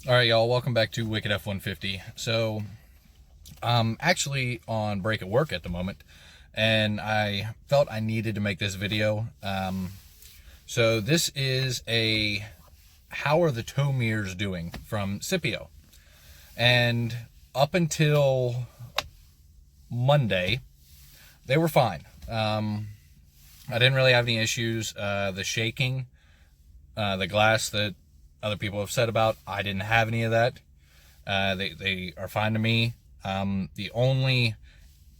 All right, y'all, welcome back to Wicked F150. So, I'm actually on break at work at the moment, and I felt I needed to make this video. So this is a how are the tow mirrors doing from Syppo. And up until Monday, they were fine. I didn't really have any issues. The shaking, the glass that other people have said about, I didn't have any of that. They are fine to me. The only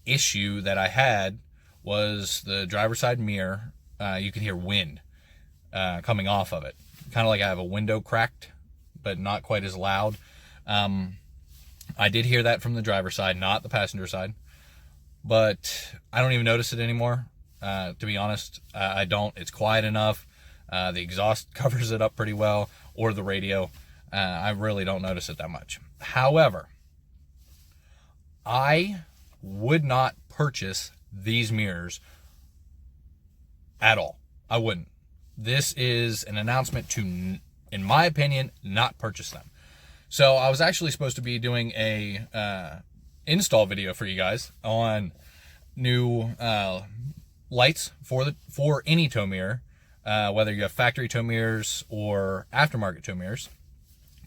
issue that I had was the driver's side mirror. You can hear wind coming off of it. Kind of like I have a window cracked, but not quite as loud. I did hear that from the driver's side, not the passenger side. But I don't even notice it anymore. To be honest, I don't. It's quiet enough. The exhaust covers it up pretty well, or the radio. I really don't notice it that much. However, I would not purchase these mirrors at all. I wouldn't. This is an announcement to, in my opinion, not purchase them. So I was actually supposed to be doing a install video for you guys on new lights for any tow mirror. Whether you have factory tow mirrors or aftermarket tow mirrors,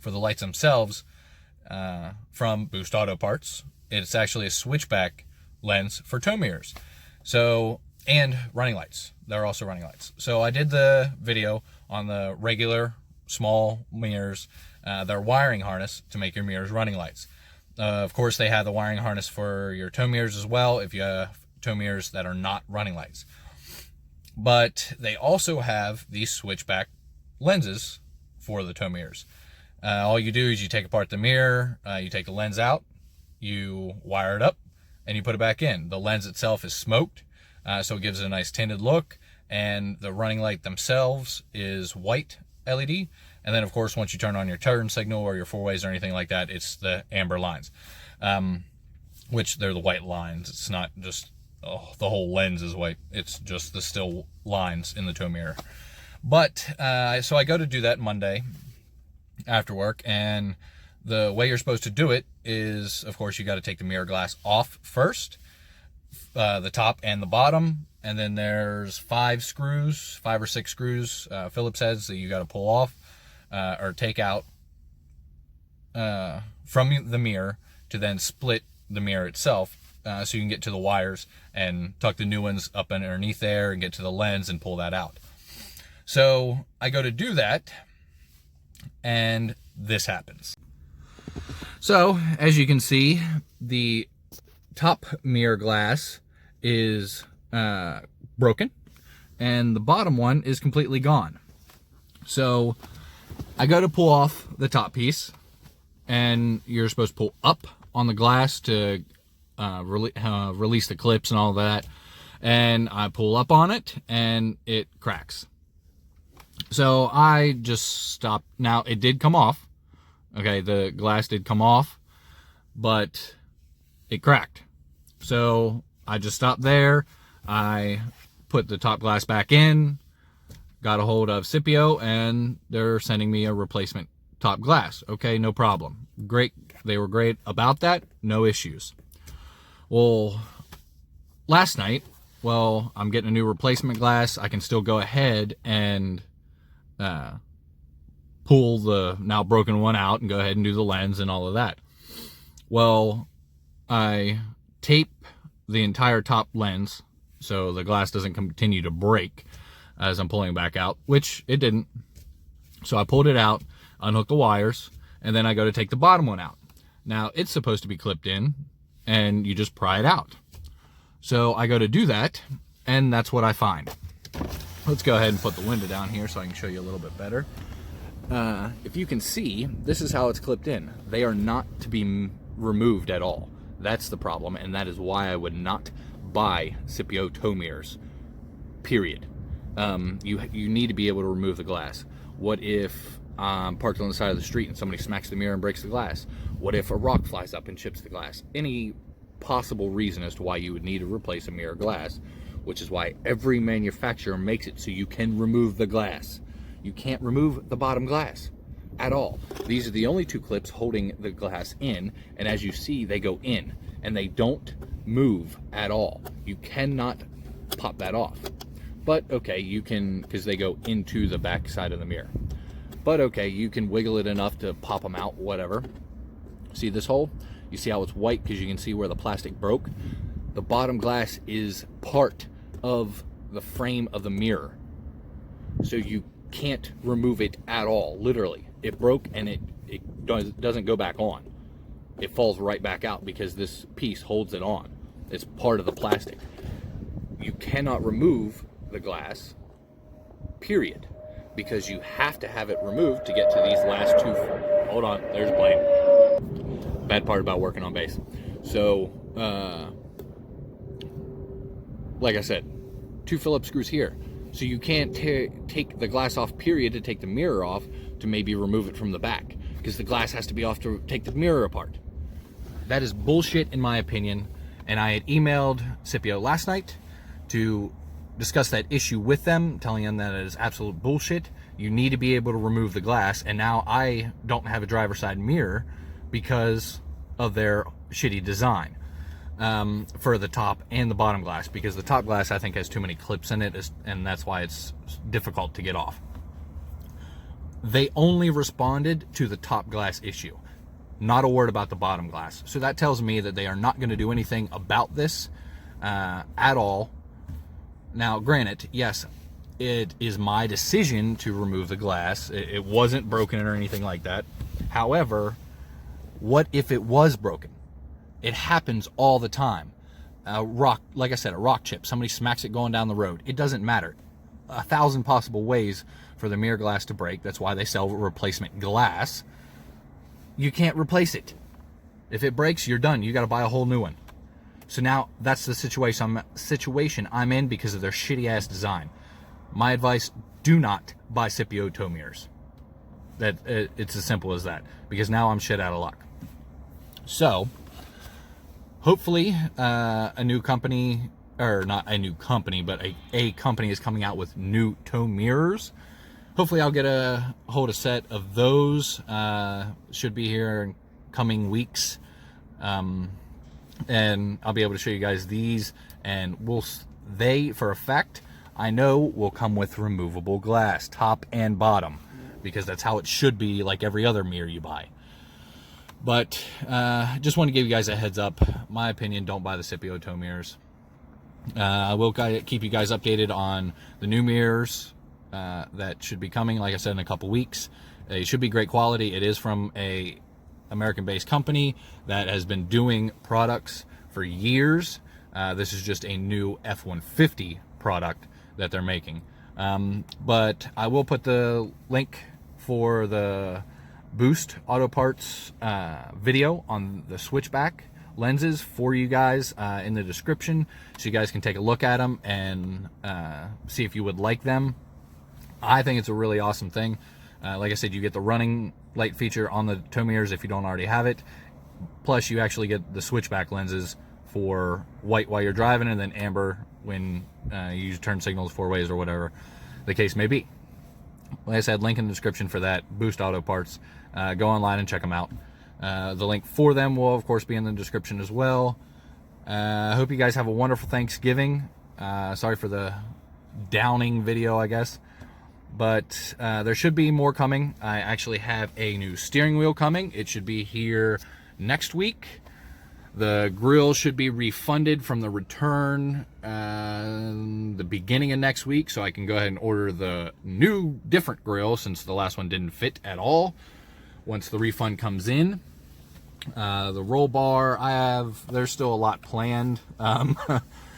for the lights themselves from Boost Auto Parts. It's actually a switchback lens for tow mirrors. So, and running lights. They're also running lights. So I did the video on the regular small mirrors, their wiring harness to make your mirrors running lights. Of course, they have the wiring harness for your tow mirrors as well if you have tow mirrors that are not running lights. But they also have these switchback lenses for the tow mirrors. All you do is you take apart the mirror, you take the lens out, you wire it up, and you put it back in. The lens itself is smoked, so it gives it a nice tinted look, and the running light themselves is white LED. And then, of course, once you turn on your turn signal or your four-ways or anything like that, it's the amber lines, which they're the white lines. It's not just the whole lens is white. It's just the still lines in the tow mirror. But so I go to do that Monday after work, and the way you're supposed to do it is, of course, you got to take the mirror glass off first, the top and the bottom, and then there's 5 or 6 screws, Phillips heads, that you got to pull off or take out from the mirror to then split the mirror itself. So you can get to the wires and tuck the new ones up underneath there and get to the lens and pull that out. So I go to do that, and this happens. So as you can see, the top mirror glass is broken, and the bottom one is completely gone. So I go to pull off the top piece, and you're supposed to pull up on the glass to release the clips and all that, and I pull up on it and it cracks. So I just stopped. Now it did come off. Okay, the glass did come off, but it cracked. So I just stopped there. I put the top glass back in, got a hold of Syppo, and they're sending me a replacement top glass. Okay, no problem. Great. They were great about that. No issues. Well, last night, I'm getting a new replacement glass. I can still go ahead and pull the now broken one out and go ahead and do the lens and all of that. Well, I tape the entire top lens so the glass doesn't continue to break as I'm pulling it back out, which it didn't. So I pulled it out, unhooked the wires, and then I go to take the bottom one out. Now, it's supposed to be clipped in, and you just pry it out. So I go to do that, and that's what I find. Let's go ahead and put the window down here so I can show you a little bit better. If you can see, this is how it's clipped in. They are not to be removed at all. That's the problem, and that is why I would not buy Syppo tow mirrors, period. You need to be able to remove the glass. What if I'm parked on the side of the street and somebody smacks the mirror and breaks the glass? What if a rock flies up and chips the glass? Any possible reason as to why you would need to replace a mirror glass, which is why every manufacturer makes it so you can remove the glass. You can't remove the bottom glass. at all. These are the only two clips holding the glass in, and as you see, they go in and they don't move at all. You cannot pop that off. But okay, you can, because they go into the back side of the mirror. But okay, you can wiggle it enough to pop them out, whatever. See this hole? You see how it's white because you can see where the plastic broke? The bottom glass is part of the frame of the mirror. So you can't remove it at all, literally. It broke and it doesn't go back on. It falls right back out because this piece holds it on. It's part of the plastic. You cannot remove the glass, period, because you have to have it removed to get to these last two. Hold on, there's blade. Bad part about working on base. So, like I said, 2 Phillips screws here. So you can't take the glass off, period, to take the mirror off to maybe remove it from the back, because the glass has to be off to take the mirror apart. That is bullshit in my opinion, and I had emailed Syppo last night to discuss that issue with them, telling them that it is absolute bullshit. You need to be able to remove the glass, and now I don't have a driver's side mirror because of their shitty design for the top and the bottom glass, because the top glass I think has too many clips in it, and that's why it's difficult to get off. They only responded to the top glass issue, not a word about the bottom glass. So that tells me that they are not going to do anything about this at all. Now, granted, yes, it is my decision to remove the glass. It wasn't broken or anything like that. However, what if it was broken? It happens all the time. Rock, like I said, a rock chip. Somebody smacks it going down the road. It doesn't matter. 1,000 possible ways for the mirror glass to break. That's why they sell replacement glass. You can't replace it. If it breaks, you're done. You got to buy a whole new one. So now that's the situation I'm in because of their shitty ass design. My advice: do not buy Syppo tow mirrors. It's as simple as that, because now I'm shit out of luck. So hopefully a new company, or not a new company, but a company is coming out with new tow mirrors. Hopefully I'll get a hold a set of those. Should be here in coming weeks. And I'll be able to show you guys these, and they for a fact I know will come with removable glass, top and bottom, because that's how it should be, like every other mirror you buy. But just want to give you guys a heads up. My opinion, don't buy the Syppo tow mirrors. I will keep you guys updated on the new mirrors that should be coming, like I said, in a couple weeks. It should be great quality. It is from a American-based company that has been doing products for years. This is just a new F150 product that they're making. But I will put the link for the Boost Auto Parts video on the switchback lenses for you guys in the description, so you guys can take a look at them and see if you would like them. I think it's a really awesome thing. Like I said, you get the running light feature on the tow mirrors if you don't already have it. Plus, you actually get the switchback lenses for white while you're driving, and then amber when you use turn signals 4 ways or whatever the case may be. Like I said, link in the description for that, Boost Auto Parts. Go online and check them out. The link for them will, of course, be in the description as well. I hope you guys have a wonderful Thanksgiving. Sorry for the downing video, I guess. But there should be more coming. I actually have a new steering wheel coming. It should be here next week. The grill should be refunded from the return the beginning of next week, so I can go ahead and order the new, different grill, since the last one didn't fit at all, once the refund comes in. The roll bar, there's still a lot planned.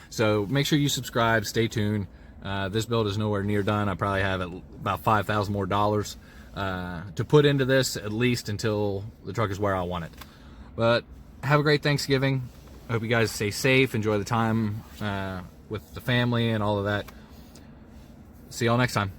So make sure you subscribe, stay tuned. This build is nowhere near done. I probably have about $5,000 more to put into this, at least until the truck is where I want it. But have a great Thanksgiving. I hope you guys stay safe, enjoy the time with the family and all of that. See y'all next time.